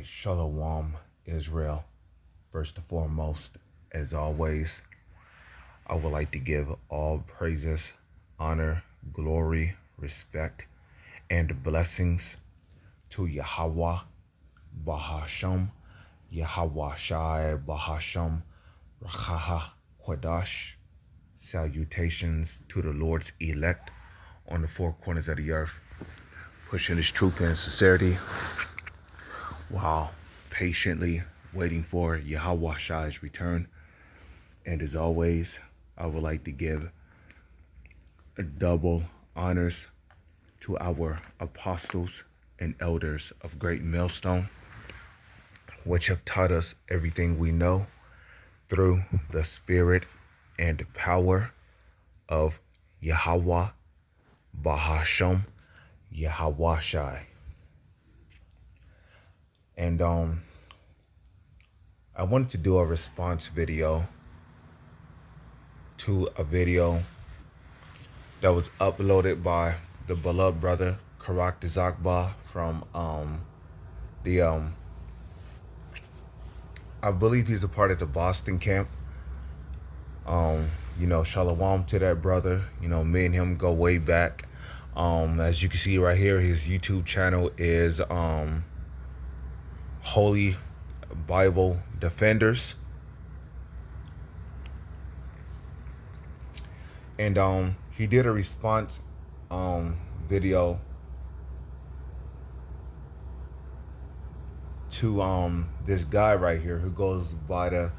right, Shalom, Israel. First and foremost, as always, I would like to give all praises, honor, glory, respect, and blessings to Yahweh, Bahasham, Yahweh Shai, Bahasham, Rachaha, Quadash. Salutations to the Lord's elect on the four corners of the earth, pushing His truth and sincerity while patiently waiting for Yahweh Shai's return. And as always, I would like to give double honors to our apostles and elders of Great Millstone, which have taught us everything we know through the spirit and power of Yahweh, Bahasham, Yahweh Shai. And I wanted to do a response video to a video that was uploaded by the beloved brother Karak Zakba from I believe he's a part of the Boston camp. Shalom to that brother. Me and him go way back. As you can see right here, his YouTube channel is Holy Bible Defenders. And he did a response video to this guy right here who goes by the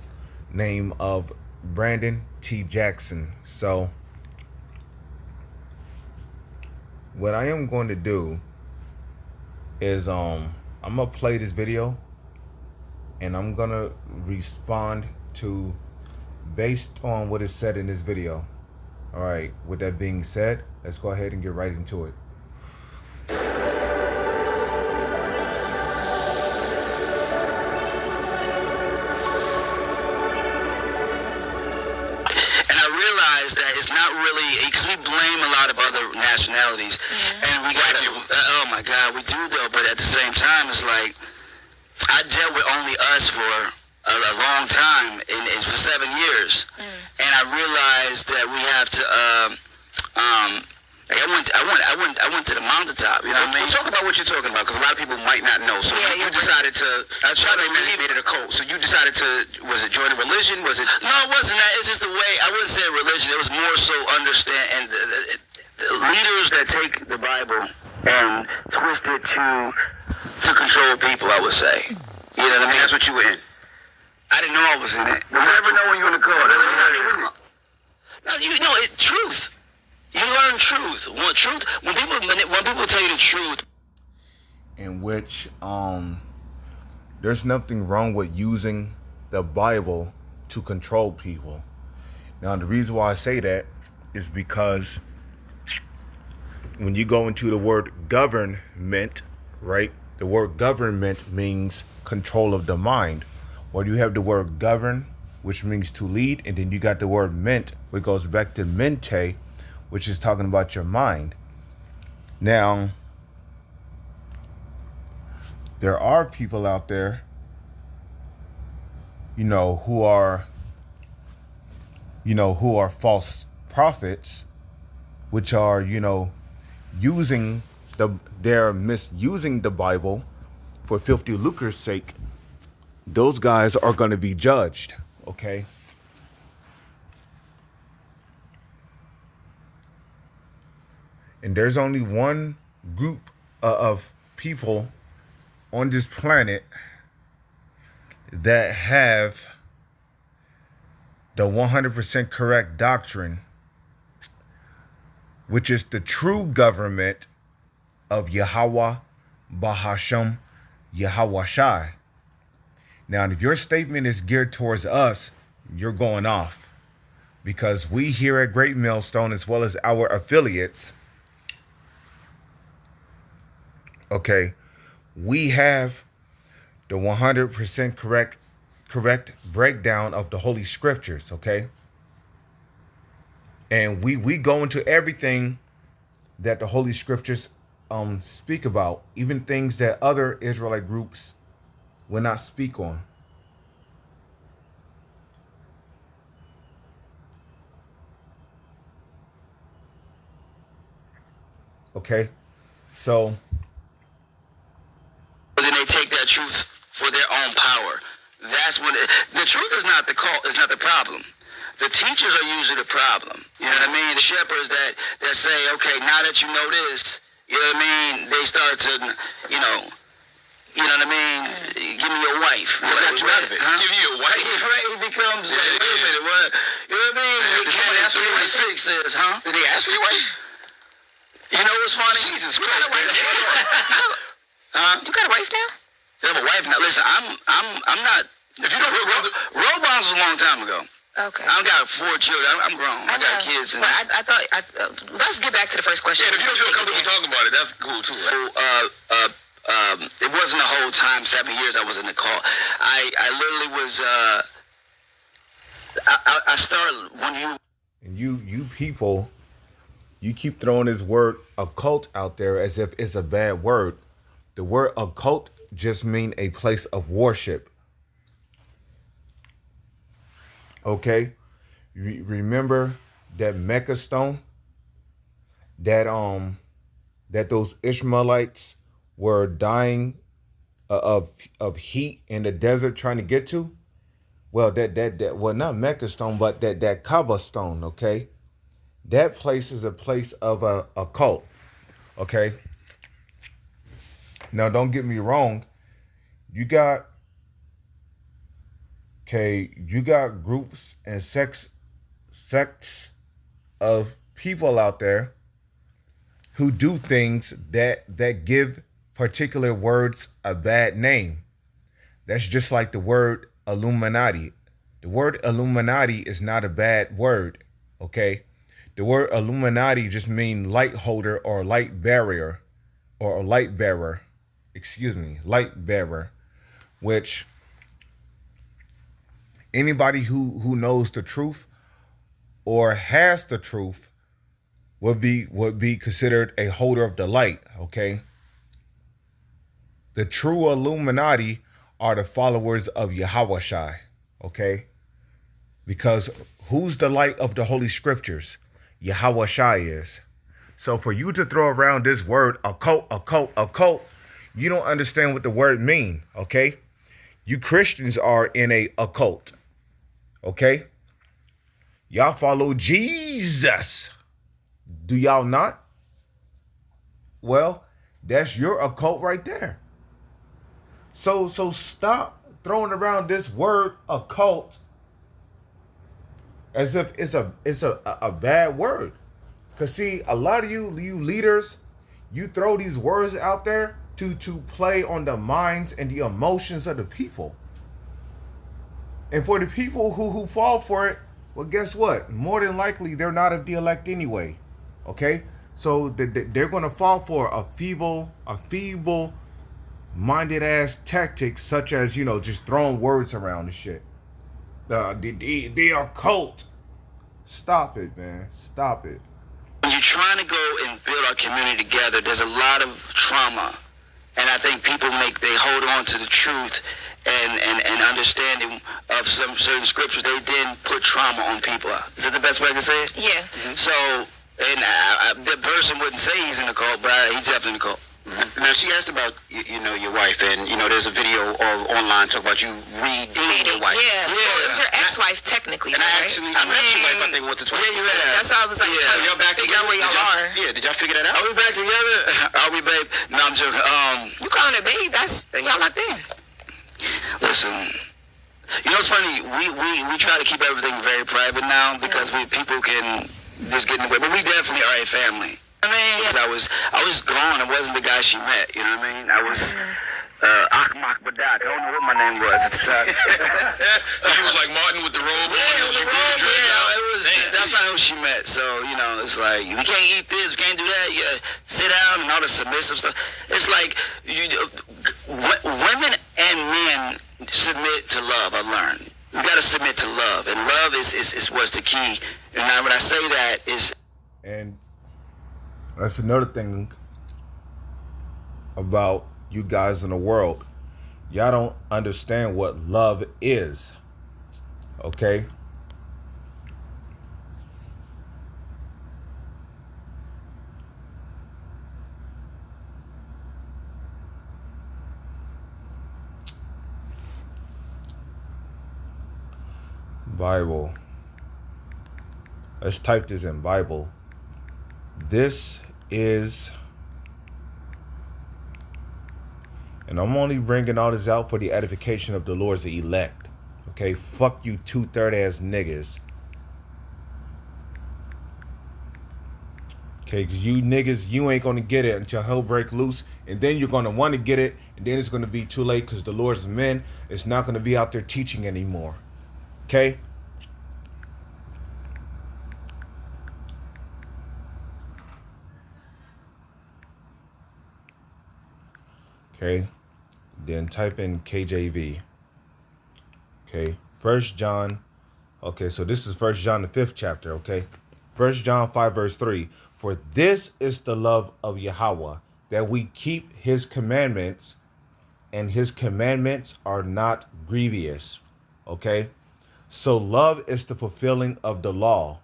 name of Brandon T. Jackson. So what I am going to do is I'm gonna play this video and I'm gonna respond to based on what is said in this video. All right, with that being said, let's go ahead and get right into it. Because we blame a lot of other nationalities, and we got oh my God, we do though, but at the same time, it's like, I dealt with only us for a long time, and it's for 7 years, and I realized that we have to, like I went to the mountaintop, you know what I mean? Talk about what you're talking about, because a lot of people might not know. So you decided to, I tried to made it a cult. So you decided to, was it join a religion? Was it? No, it wasn't that. It's just the way, I wouldn't say religion. It was more so understand, and the leaders that take the Bible and twist it to control people, I would say. You know what I mean? That's what you were in. I didn't know I was in it. You never know when you're in the cult. No, truth. You learn truth. When people tell you the truth, in which there's nothing wrong with using the Bible to control people. Now, the reason why I say that is because when you go into the word government, right? The word government means control of the mind. Or you have the word govern, which means to lead, and then you got the word ment, which goes back to mente, which is talking about your mind. Now, there are people out there, who are false prophets, which are, they're misusing the Bible for filthy lucre's sake. Those guys are going to be judged, okay? And there's only one group of people on this planet that have the 100% correct doctrine, which is the true government of Yahweh, Bahasham, Yahweh Shai. Now, if your statement is geared towards us, you're going off. Because we here at Great Millstone, as well as our affiliates, okay, we have the 100% correct breakdown of the Holy Scriptures, okay? And we go into everything that the Holy Scriptures speak about, even things that other Israelite groups will not speak on. Okay, so then they take that truth for their own power. That's when the truth is not the call, is not the problem. The teachers are usually the problem. You know what I mean? The shepherds that say, okay, now that you know this, you know what I mean? They start to, you know what I mean? Give me your wife. What got you out of it? Huh? Give you a wife? Right? It becomes like, wait a minute, what? You know what I mean? Ecclesiastes 3:6 says, huh? Did they ask for your wife? You know what's funny? Jesus Christ, man. You got a wife now? You have a wife now. Listen, I'm not. If you don't, Robots was a long time ago. Okay. I got 4 children. I'm grown. I got kids. And I thought. Let's get back to the first question. Yeah, if you don't feel comfortable talking about it, that's cool too. Right? It wasn't a whole time, 7 years I was in the cult. I literally was. I started when you. And you people, you keep throwing this word occult out there as if it's a bad word. The word occult just means a place of worship. Okay, remember that Mecca stone that those Ishmaelites were dying of heat in the desert trying to get to? Well, that well, not Mecca stone, but that Kaaba stone. Okay, that place is a place of a cult. Okay. Now, don't get me wrong. You got groups and sects of people out there who do things that give particular words a bad name. That's just like the word Illuminati. The word Illuminati is not a bad word, okay? The word Illuminati just means light holder or light barrier or a light bearer. Light bearer, which anybody who knows the truth or has the truth would be considered a holder of the light, okay? The true Illuminati are the followers of Yahushua, okay? Because who's the light of the Holy Scriptures? Yahushua is. So for you to throw around this word occult, you don't understand what the word mean, okay? You Christians are in a occult, okay? Y'all follow Jesus. Do y'all not? Well, that's your occult right there. So stop throwing around this word occult as if it's a bad word. Cause see, a lot of you leaders, you throw these words out there to play on the minds and the emotions of the people. And for the people who fall for it, well, guess what? More than likely, they're not of the elect anyway. Okay? So they're going to fall for a feeble-minded ass tactics such as, just throwing words around and shit. The occult. Stop it, man. Stop it. When you're trying to go and build our community together, there's a lot of trauma. And I think people they hold on to the truth and understanding of some certain scriptures. They then put trauma on people. Is that the best way I can say it? Yeah. Mm-hmm. So, the person wouldn't say he's in the cult, but he's definitely in the cult. Mm-hmm. Now, she asked about, your wife, and, there's a video online talking about you redating your wife. Yeah. Well, it was your ex-wife, technically. And right? I met your wife, I think, once or twice. Yeah, you had. That's why I was like, trying y'all to back figure out where y'all are. Yeah, did y'all figure that out? Are we back together? Are we, babe? No, I'm joking. You calling it babe? That's y'all locked in. Listen, it's funny. We try to keep everything very private now because people can just get in the way. But we definitely are a family. I mean, I was gone. I wasn't the guy she met. You know what I mean? I was Ahmak Badak. I don't know what my name was at the time. So you was like Martin with the robe on? It was. That's not who she met. So it's like we can't eat this, we can't do that. Yeah, sit down and all the submissive stuff. It's like women and men submit to love. I've learned we got to submit to love, and love is what's the key. And when I say that is. And that's another thing about you guys in the world. y'all don't understand what love is. Okay? Bible. Let's type this in Bible. This is, and I'm only bringing all this out for the edification of the Lord's elect. Okay, fuck you 2/3 ass niggas. Okay, because you niggas, you ain't going to get it until hell break loose. And then you're going to want to get it. And then it's going to be too late because the Lord's men is not going to be out there teaching anymore. Okay? Okay. Then type in KJV. Okay. 1 John. Okay, so this is 1 John the 5th chapter. Okay. 1 John 5 verse 3. For this is the love of Yahweh, that we keep his commandments, and his commandments are not grievous. Okay. So love is the fulfilling of the law.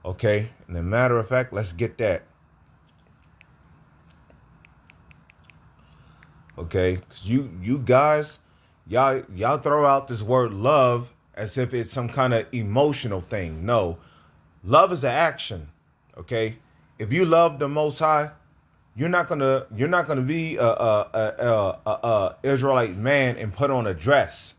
Okay. And a matter of fact, let's get that. Okay, because you guys, y'all throw out this word love as if it's some kind of emotional thing. No, love is an action. Okay, if you love the Most High, you're not gonna be a Israelite man and put on a dress.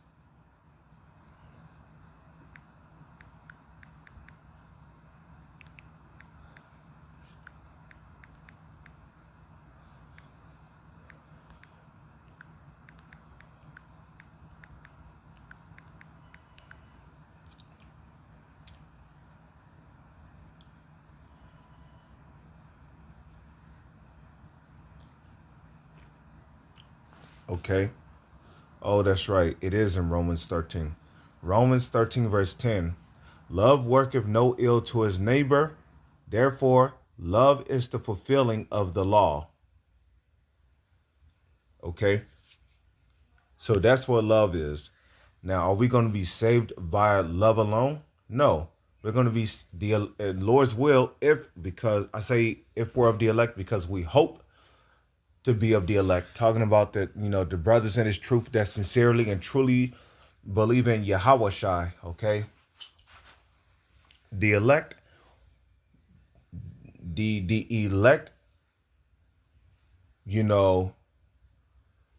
Okay. Oh, that's right. It is in Romans 13. Romans 13 verse 10. Love worketh no ill to his neighbor. Therefore, love is the fulfilling of the law. Okay. So that's what love is. Now, are we going to be saved by love alone? No. We're going to be the Lord's will if we're of the elect, because we hope to be of the elect. Talking about the brothers in his truth that sincerely and truly believe in Yahweh Shai. Okay. The elect, the elect,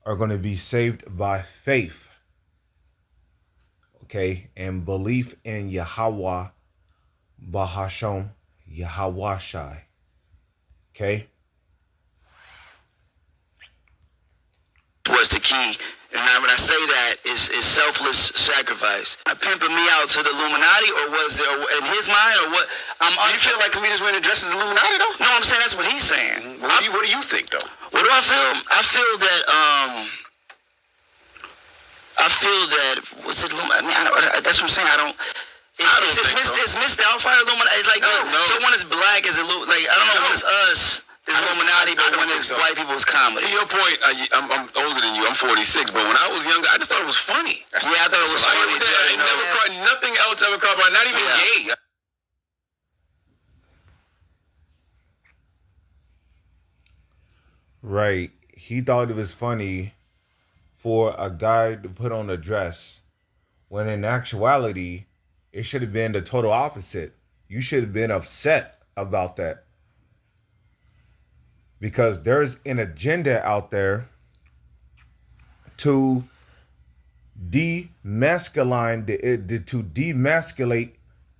are going to be saved by faith. Okay, and belief in Yahweh Bahasham Yahweh Shai. Okay. Was the key. And when I say that, is selfless sacrifice. Pimping me out to the Illuminati, or was there, in his mind, or what? Do you feel like comedians wearing dresses Illuminati, though? No, I'm saying that's what he's saying. What do you think, though? What do I feel? I feel that, what's it, I mean, that's what I'm saying. It's missed out fire Illuminati. It's like, no. So when it's black, is it, like, I don't know, when it's us, it's Illuminati, but when it's white people, it's comedy. To your point, I'm older than you. I'm 46, but when I was younger, I just thought it was funny. I thought it was funny. I never cried. Nothing else ever cried about. Not even gay. Right. He thought it was funny for a guy to put on a dress, when in actuality, it should have been the total opposite. You should have been upset about that. Because there's an agenda out there to demasculate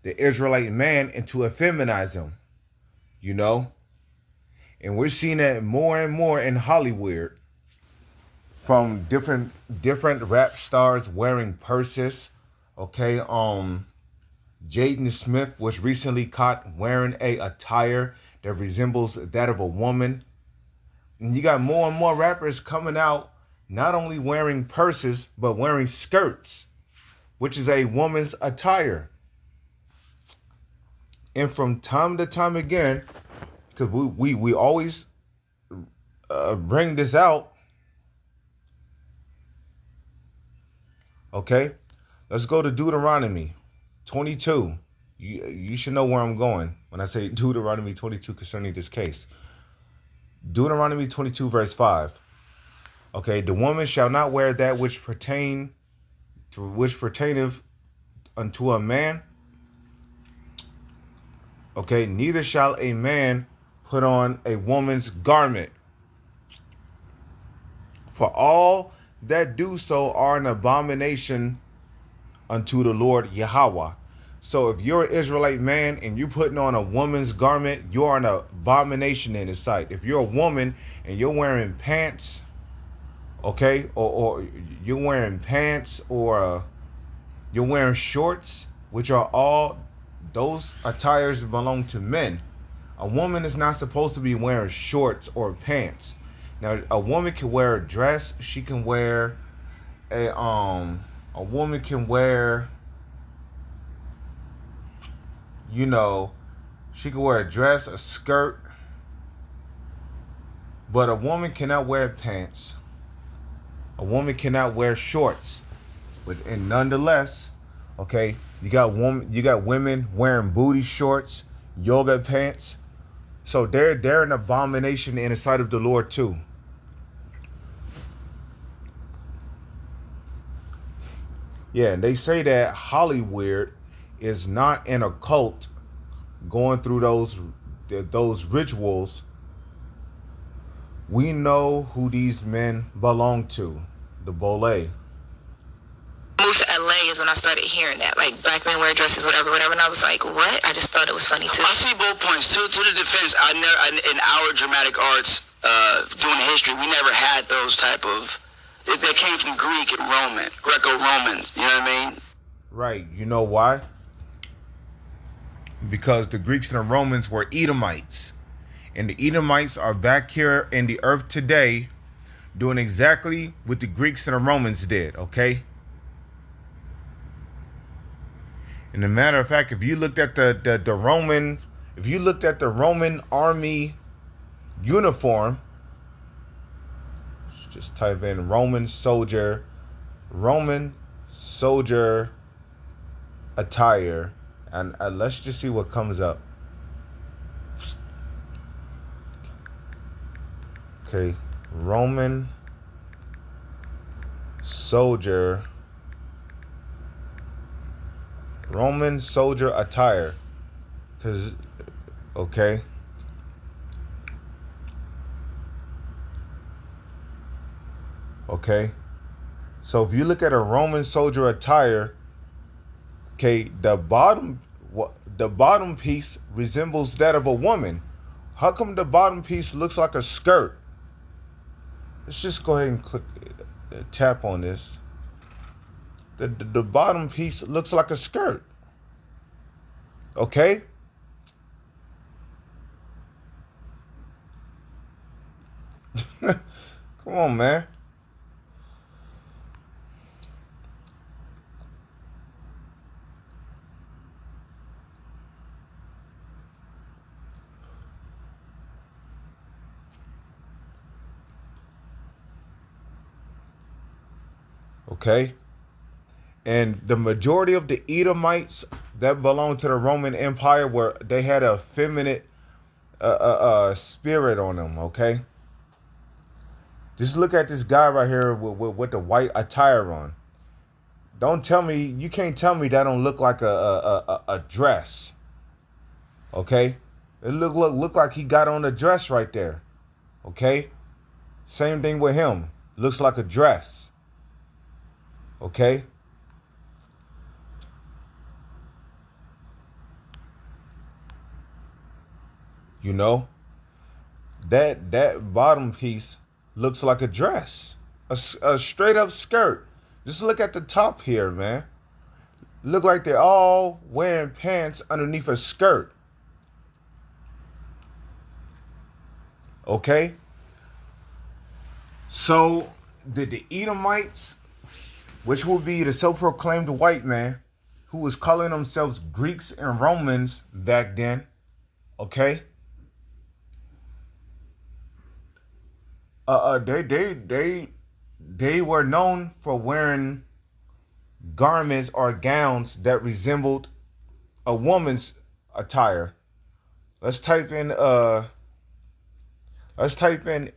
the Israelite man and to effeminize him, and we're seeing that more and more in Hollywood, from different rap stars wearing purses. Okay, Jaden Smith was recently caught wearing a attire that resembles that of a woman. And you got more and more rappers coming out not only wearing purses, but wearing skirts, which is a woman's attire. And from time to time again, because we always bring this out, Okay, let's go to Deuteronomy 22. You should know where I'm going when I say Deuteronomy 22 concerning this case. Deuteronomy 22 verse 5. Okay, the woman shall not wear that which pertaineth unto a man. Okay, neither shall a man put on a woman's garment. For all that do so are an abomination unto the Lord Yahweh. So if you're an Israelite man and you're putting on a woman's garment, you're an abomination in his sight. If you're a woman and you're wearing pants, okay, or you're wearing pants, or you're wearing shorts, which are all, those attires belong to men. A woman is not supposed to be wearing shorts or pants. Now, a woman can wear a dress. She can wear a woman can wear, she can wear a dress, a skirt, but a woman cannot wear pants. A woman cannot wear shorts. And nonetheless, okay, you got women wearing booty shorts, yoga pants. So they're an abomination in the sight of the Lord too. Yeah, and they say that Hollywood is not in a cult going through those rituals. We know who these men belong to, the Bole. Moved to LA is when I started hearing that, like black men wear dresses, whatever, and I was like, what? I just thought it was funny too. I see both points. To the defense, in our dramatic arts, doing the history, we never had those type of. They came from Greek and Roman, Greco-Roman. You know what I mean? Right. You know why? Because the Greeks and the Romans were Edomites. And the Edomites are back here in the earth today doing exactly what the Greeks and the Romans did, okay? And a matter of fact, if you looked at the Roman army uniform, just type in Roman soldier attire, and let's just see what comes up. Okay, Roman soldier attire. Cause okay. Okay. So if you look at a Roman soldier attire, okay, the bottom piece resembles that of a woman. How come the bottom piece looks like a skirt? Let's just go ahead and tap on this. The bottom piece looks like a skirt. Okay? Come on, man. Okay? And the majority of the Edomites that belonged to the Roman Empire they had a feminine spirit on them, okay? Just look at this guy right here with the white attire on. You can't tell me that don't look like a dress. Okay? It look like he got on a dress right there. Okay? Same thing with him. Looks like a dress. Okay? You know, that bottom piece looks like a dress, a straight up skirt. Just look at the top here, man. Look like they're all wearing pants underneath a skirt. Okay? So, did the Edomites, which would be the self-proclaimed white man, who was calling themselves Greeks and Romans back then, okay? They were known for wearing garments or gowns that resembled a woman's attire. Let's type in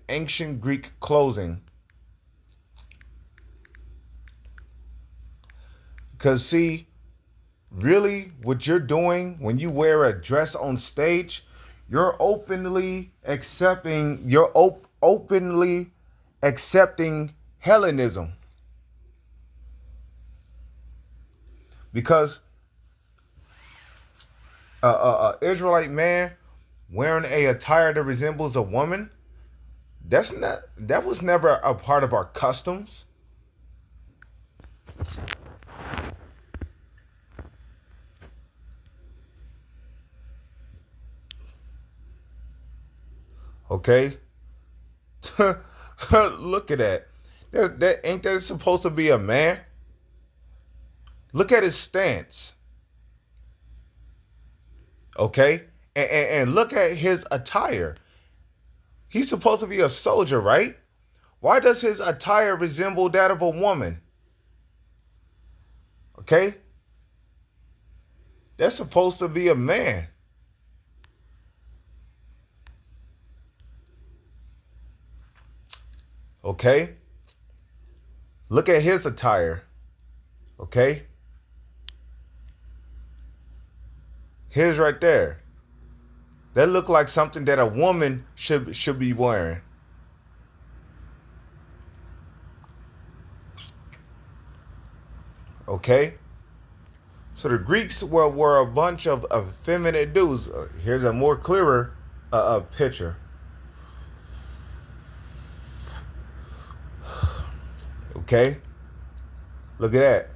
ancient Greek clothing. Because see, really what you're doing when you wear a dress on stage, you're openly accepting Hellenism. Because Israelite man wearing a attire that resembles a woman, that was never a part of our customs. Okay? Look at that. That ain't that supposed to be a man? Look at his stance. Okay? And look at his attire. He's supposed to be a soldier, right? Why does his attire resemble that of a woman? Okay? That's supposed to be a man. Okay? Look at his attire. Okay? His right there. That look like something that a woman should be wearing. Okay? So the Greeks were a bunch of effeminate dudes. Here's a more clearer picture. Okay? Look at that.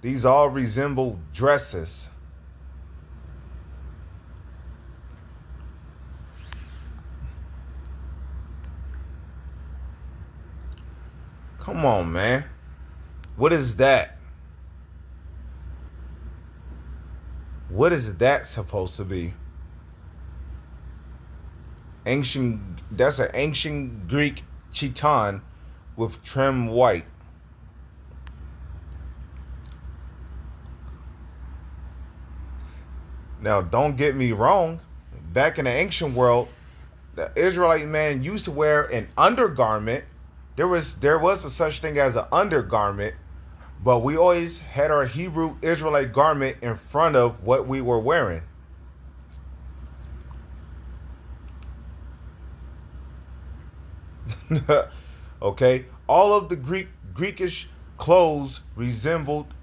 These all resemble dresses. Come on, man. What is that? What is that supposed to be? That's an ancient Greek chiton with trim white. Now, don't get me wrong. Back in the ancient world, the Israelite man used to wear an undergarment. There was a such thing as an undergarment, but we always had our Hebrew Israelite garment in front of what we were wearing. Okay, all of the Greekish clothes resembled.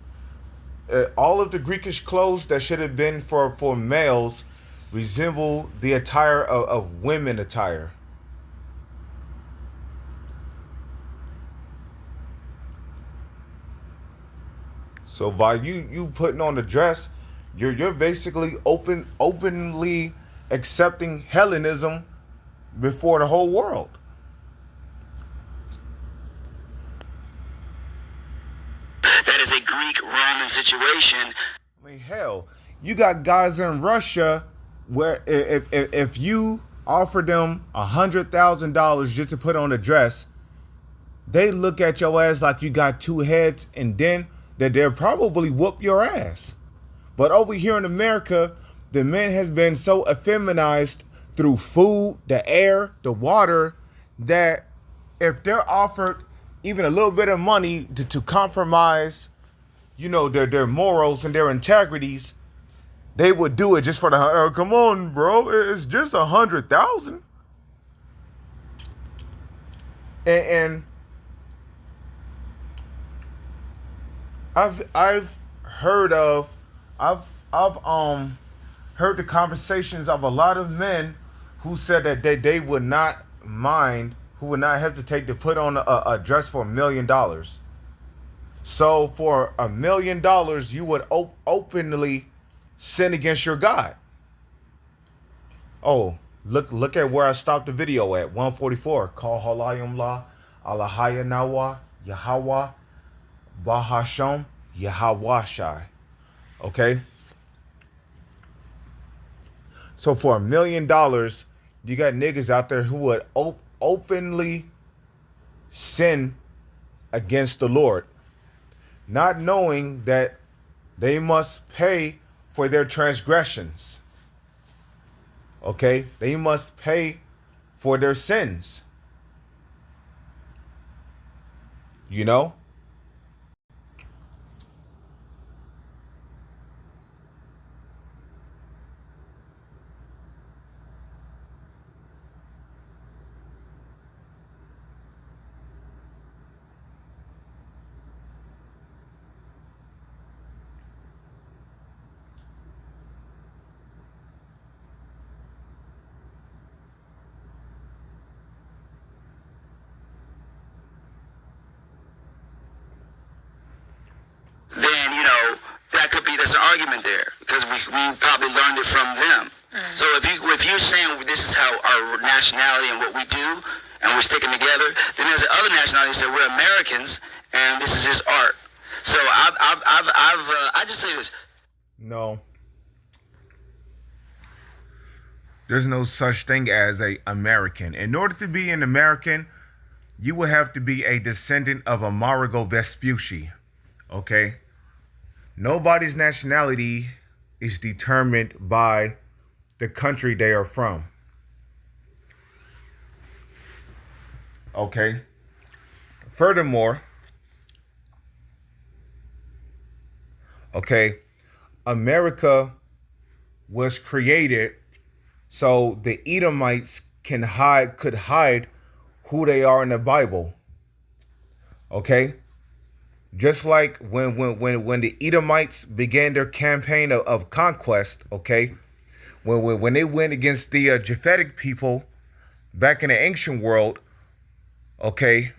All of the Greekish clothes that should have been for males resemble the attire of women attire. So by you putting on the dress, you're basically openly accepting Hellenism before the whole world. That is a Greek-Roman situation. I mean, hell, you got guys in Russia where if you offer them $100,000 just to put on a dress, they look at your ass like you got two heads, and then that they'll probably whoop your ass. But over here in America, the men has been so effeminized through food, the air, the water, that if they're offered even a little bit of money to compromise, their morals and their integrities, they would do it just for the, come on, bro, it's just 100,000. And I've heard the conversations of a lot of men who said that they would not mind, who would not hesitate to put on a dress for $1 million. So for $1 million, you would openly sin against your God. Oh, look at where I stopped the video at 144. Call Halayim La Alahaya Nawa Yahweh Bahasham Yahawashai. Okay? So for $1 million, you got niggas out there who would openly sin against the Lord. not knowing that they must pay for their transgressions. Okay? They must pay for their sins. You know? Then that's an argument there because we probably learned it from them. So if you're saying this is how our nationality and what we do and we're sticking together, then there's other nationalities that we're Americans and this is just art. So I just say this. No. There's no such thing as a American. In order to be an American, you will have to be a descendant of Amerigo Vespucci. Okay? Nobody's nationality is determined by the country they are from. Okay? Furthermore, okay, America was created so the Edomites could hide who they are in the Bible. Okay? Just like when the Edomites began their campaign of conquest, okay? When they went against the Japhetic people back in the ancient world, okay,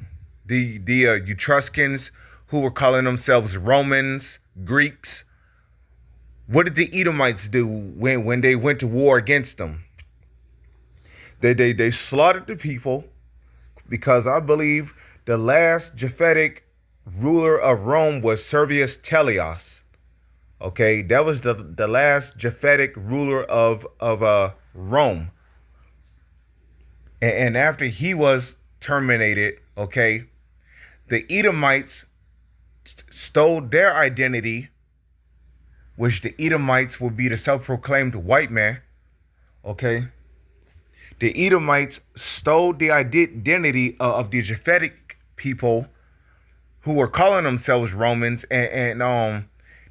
the Etruscans who were calling themselves Romans, Greeks, what did the Edomites do when they went to war against them? They slaughtered the people, because I believe the last Japhetic ruler of Rome was Servius Tellius. Okay, that was the last Japhetic ruler of Rome. And after he was terminated, okay, the Edomites stole their identity, which the Edomites would be the self-proclaimed white man. Okay, the Edomites stole the identity of the Japhetic people who were calling themselves Romans, and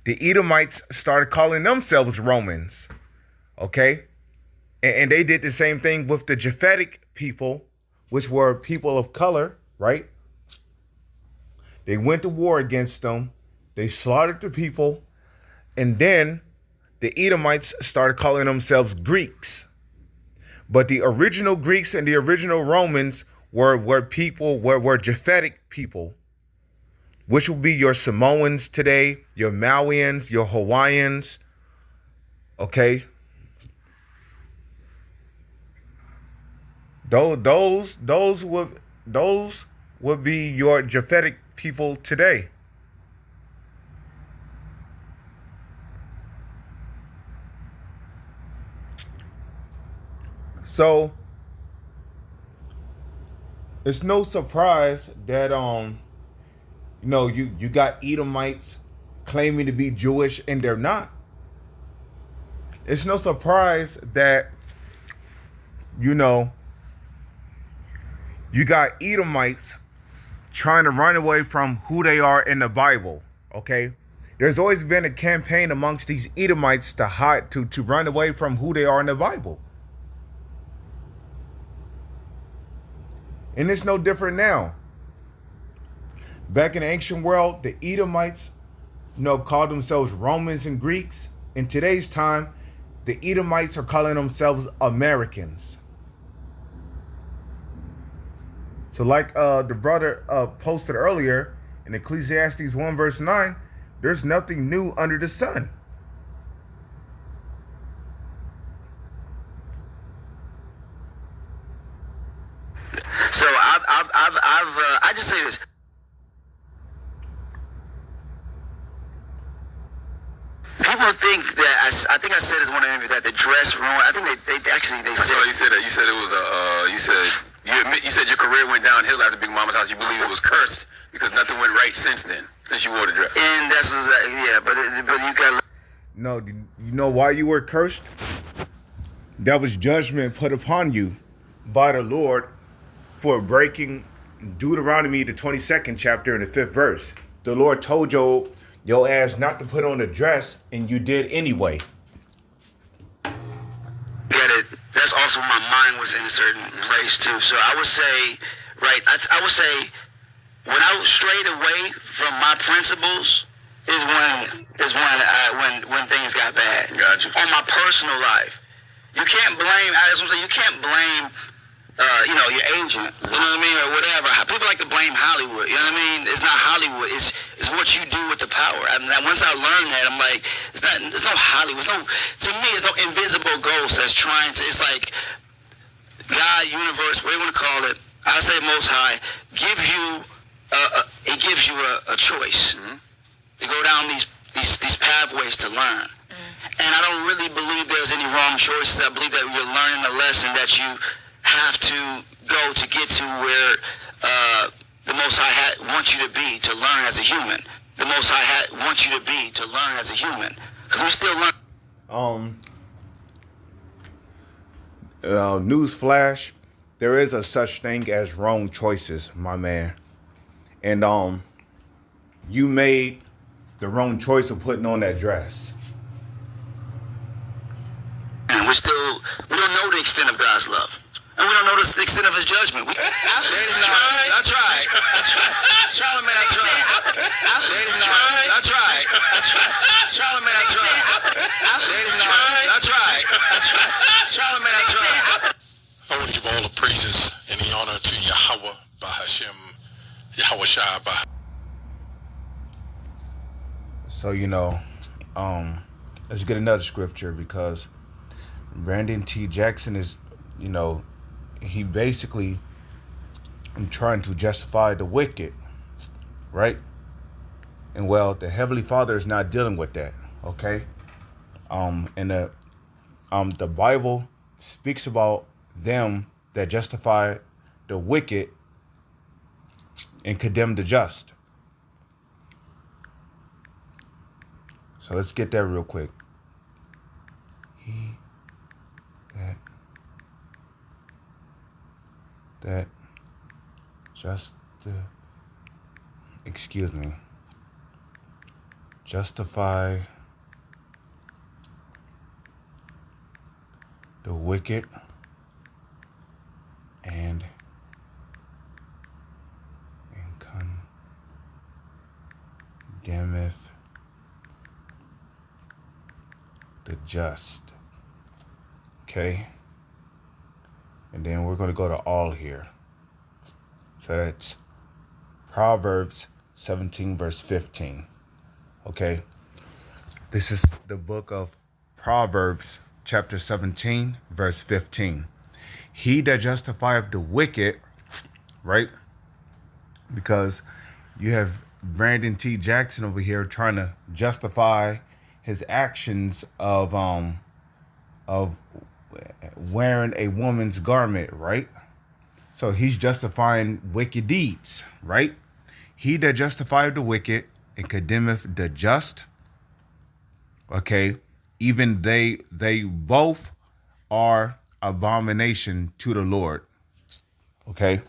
the Edomites started calling themselves Romans, okay? And they did the same thing with the Japhetic people, which were people of color, right? They went to war against them. They slaughtered the people. And then the Edomites started calling themselves Greeks. But the original Greeks and the original Romans were Japhetic people, which will be your Samoans today, your Malians, your Hawaiians, okay? Those would be your Japhetic people today. So it's no surprise that you got Edomites claiming to be Jewish and they're not. It's no surprise that, you got Edomites trying to run away from who they are in the Bible, okay? There's always been a campaign amongst these Edomites to run away from who they are in the Bible. And it's no different now. Back in the ancient world, the Edomites, called themselves Romans and Greeks. In today's time, the Edomites are calling themselves Americans. So like the brother posted earlier in Ecclesiastes 1 verse 9, there's nothing new under the sun. So I just say this. People think that I think I said this in one interview that the dress ruined. I think they said. You said that. You said it was you said you you said your career went downhill after Big Mama's house. You believe it was cursed because nothing went right since then, since you wore the dress. And that's exactly, yeah, but you got. No, you know why you were cursed? That was judgment put upon you by the Lord for breaking Deuteronomy, the 22nd chapter and the 5th verse. The Lord told your ass not to put on a dress, and you did anyway. Get it. That's also my mind was in a certain place too. So I would say, right, I would say when I strayed away from my principles is when things got bad. Gotcha. On my personal life. You can't blame, that's what I'm saying, you can't blame your agent, you know what I mean, or whatever. People like to blame Hollywood, you know what I mean? It's not Hollywood, it's what you do with the power. I mean, once I learned that, I'm like, there's no Hollywood, to me, it's no invisible ghost that's trying to, it's like God, universe, whatever you want to call it, I say Most High, gives you a choice to go down these pathways to learn. And I don't really believe there's any wrong choices. I believe that you're learning a lesson that you have to go to get to where the Most High wants you to be to learn as a human. The Most High wants you to be to learn as a human. Because we still learn. News flash, there is a such thing as wrong choices, my man. And you made the wrong choice of putting on that dress. And we don't know the extent of God's love. And we don't know the extent of his judgment. I tried. Charlamagne, I tried. I tried. Charlamagne, I tried. I tried. Charlamagne, I tried. I want to give all the praises and the honor to Yahweh, Bahashem, Yahweh Shai, Bah. So, let's get another scripture because Brandon T. Jackson is, he basically trying to justify the wicked, right? And well, the Heavenly Father is not dealing with that, okay? And the Bible speaks about them that justify the wicked and condemn the just. So let's get that real quick. That justify the wicked and condemeth the just. Okay. And then we're going to go to all here. So that's Proverbs 17 verse 15. Okay. This is the book of Proverbs chapter 17 verse 15. He that justifieth the wicked, right? Because you have Brandon T. Jackson over here trying to justify his actions of wearing a woman's garment, right? So he's justifying wicked deeds, right? He that justifieth the wicked and condemneth the just, okay, even they both are abomination to the Lord, okay?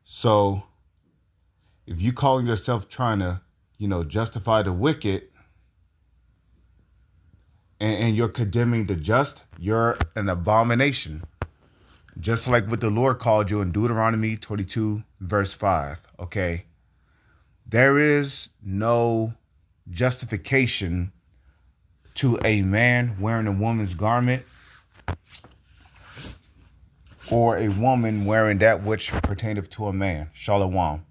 So if you calling yourself trying to, justify the wicked, and you're condemning the just, you're an abomination. Just like what the Lord called you in Deuteronomy 22, verse 5, okay? There is no justification to a man wearing a woman's garment or a woman wearing that which pertaineth to a man. Shalom.